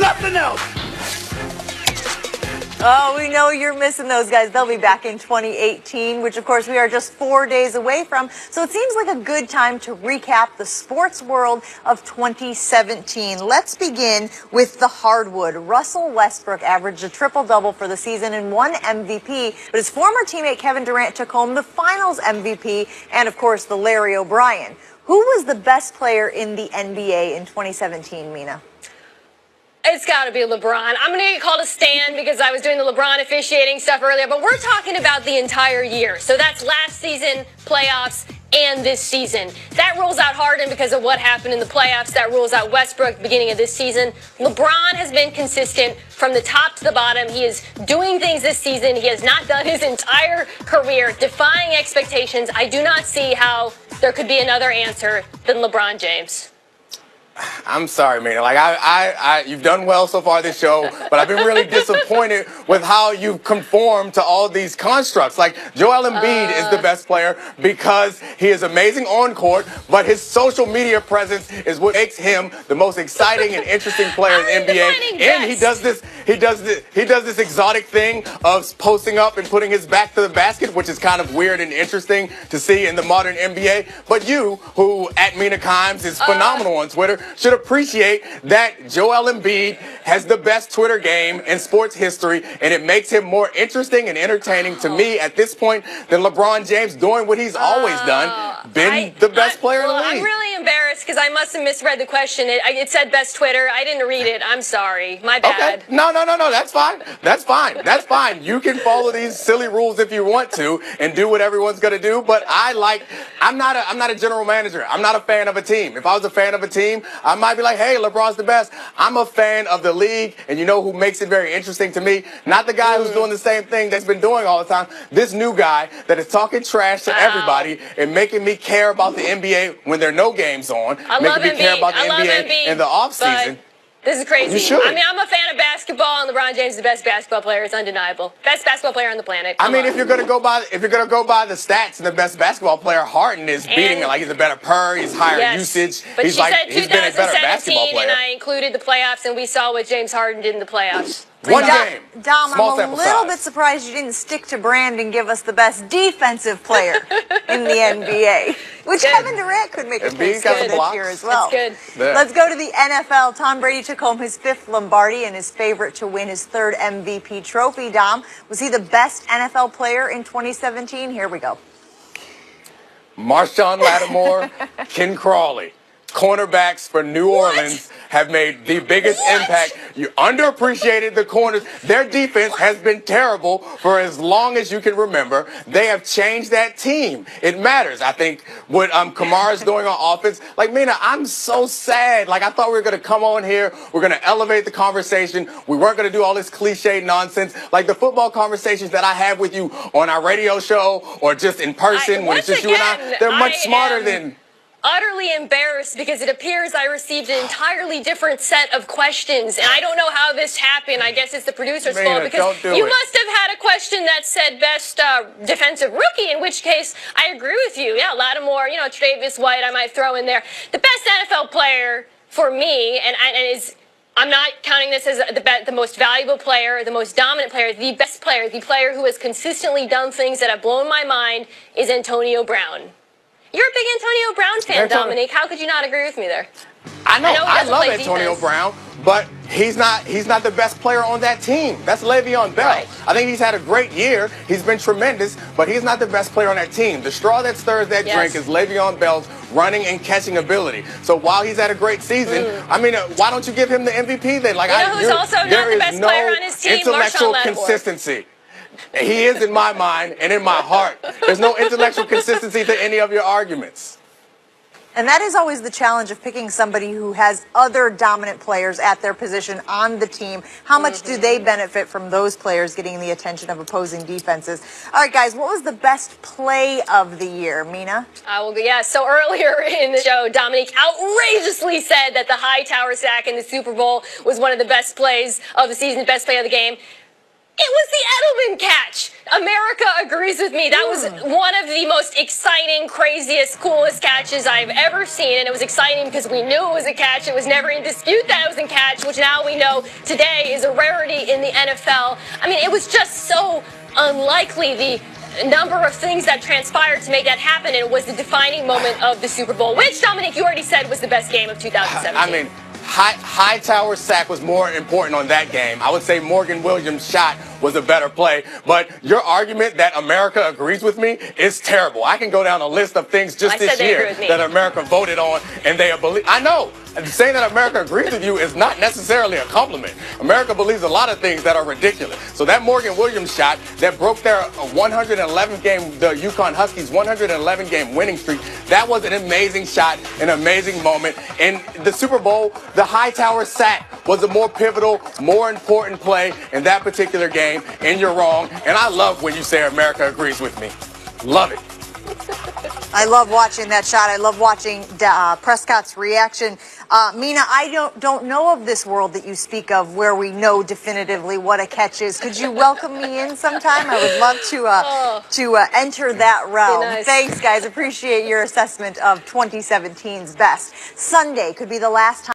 Nothing else. Oh, we know you're missing those guys. They'll be back in 2018, which of course we are just 4 days away from. So it seems like a good time to recap the sports world of 2017. Let's begin with the hardwood. Russell Westbrook averaged a triple-double for the season and won MVP, but his former teammate Kevin Durant took home the finals MVP and of course the Larry O'Brien. Who was the best player in the NBA in 2017, Mina? It's got to be LeBron. I'm going to get called a stan because I was doing the LeBron officiating stuff earlier, but we're talking about the entire year. So that's last season, playoffs, and this season. That rules out Harden because of what happened in the playoffs. That rules out Westbrook beginning of this season. LeBron has been consistent from the top to the bottom. He is doing things this season he has not done his entire career, defying expectations. I do not see how there could be another answer than LeBron James. I'm sorry, man. Like you've done well so far this show, but I've been really disappointed with how you've conformed to all these constructs. Like Joel Embiid is the best player because he is amazing on court, but his social media presence is what makes him the most exciting and interesting player in the NBA. And he does this exotic thing of posting up and putting his back to the basket, which is kind of weird and interesting to see in the modern NBA. But you, who at Mina Kimes is phenomenal on Twitter, should appreciate that Joel Embiid has the best Twitter game in sports history, and it makes him more interesting and entertaining to me at this point than LeBron James doing what he's always done, been the best player in the league. I'm really embarrassed because I must have misread the question. It said best Twitter. I didn't read it. I'm sorry. My bad. Okay. No. That's fine. That's fine. You can follow these silly rules if you want to and do what everyone's going to do, but I'm not a general manager. I'm not a fan of a team. If I was a fan of a team, I might be like, hey, LeBron's the best. I'm a fan of the league, and you know who makes it very interesting to me? Not the guy who's doing the same thing that's been doing all the time. This new guy that is talking trash to everybody and making me care about the NBA when there are no games on. Making me care about the NBA in the offseason. This is crazy. You should. I mean, I'm a fan of basketball, and LeBron James is the best basketball player. It's undeniable. Best basketball player on the planet. If you're gonna go by the stats, and the best basketball player, Harden is beating him. Like he's a better per, he's higher usage. But he's she said he's been a better basketball 2017, player. and I included the playoffs, and we saw what James Harden did in the playoffs. One game. Dom, Small I'm a sample little size. bit surprised you didn't stick to brand and give us the best defensive player in the NBA, which Kevin Durant could make a case for this year as well. That's good. Let's go to the NFL. Tom Brady took home his 5th Lombardi and is favorite to win his 3rd MVP trophy. Dom, was he the best NFL player in 2017? Here we go. Marshawn Lattimore, Ken Crawley, cornerbacks for New Orleans have made the biggest impact. You underappreciated the corners. Their defense has been terrible for as long as you can remember. They have changed that team. It matters. I think what Kamara's doing on offense. Like, Mina, I'm so sad. Like, I thought we were going to come on here. We're going to elevate the conversation. We weren't going to do all this cliche nonsense. Like the football conversations that I have with you on our radio show or just in person when it's just you and I, they're much smarter than... Utterly embarrassed because it appears I received an entirely different set of questions, and I don't know how this happened. I guess it's the producer's fault because you must have had a question that said best defensive rookie, in which case I agree with you. Yeah, Lattimore, Travis White I might throw in there. The best NFL player for me, and is I'm not counting this as the most valuable player, the most dominant player, the best player, the player who has consistently done things that have blown my mind is Antonio Brown. You're a big Antonio Brown fan, Dominique. How could you not agree with me there? I know I love Antonio Brown, but he's not the best player on that team. That's Le'Veon Bell. Right. I think he's had a great year. He's been tremendous, but he's not the best player on that team. The straw that stirs that drink is Le'Veon Bell's running and catching ability. So while he's had a great season, why don't you give him the MVP then? Like, who's also not the best player on his team? Intellectual consistency. He is in my mind and in my heart. There's no intellectual consistency to any of your arguments. And that is always the challenge of picking somebody who has other dominant players at their position on the team. How much do they benefit from those players getting the attention of opposing defenses? All right, guys, what was the best play of the year, Mina? So earlier in the show, Dominique outrageously said that the Hightower sack in the Super Bowl was one of the best plays of the season, best play of the game. It was the Edelman catch. America agrees with me. That was one of the most exciting, craziest, coolest catches I've ever seen. And it was exciting because we knew it was a catch. It was never in dispute that it was a catch, which now we know today is a rarity in the NFL. I mean, it was just so unlikely, the number of things that transpired to make that happen. And it was the defining moment of the Super Bowl, which, Dominic, you already said was the best game of 2017. I mean, Hightower's sack was more important on that game. I would say Morgan Williams' shot was a better play. But your argument that America agrees with me is terrible. I can go down a list of things just this year that America voted on, and they believe. I know. Saying that America agrees with you is not necessarily a compliment. America believes a lot of things that are ridiculous. So that Morgan Williams shot that broke their 111-game, the UConn Huskies' 111-game winning streak, that was an amazing shot, an amazing moment. In the Super Bowl, the Hightower sack was a more pivotal, more important play in that particular game, and you're wrong. And I love when you say America agrees with me. Love it. I love watching that shot. I love watching Prescott's reaction. Mina, I don't know of this world that you speak of where we know definitively what a catch is. Could you welcome me in sometime? I would love to enter that realm. Nice. Thanks, guys. Appreciate your assessment of 2017's best. Sunday could be the last time.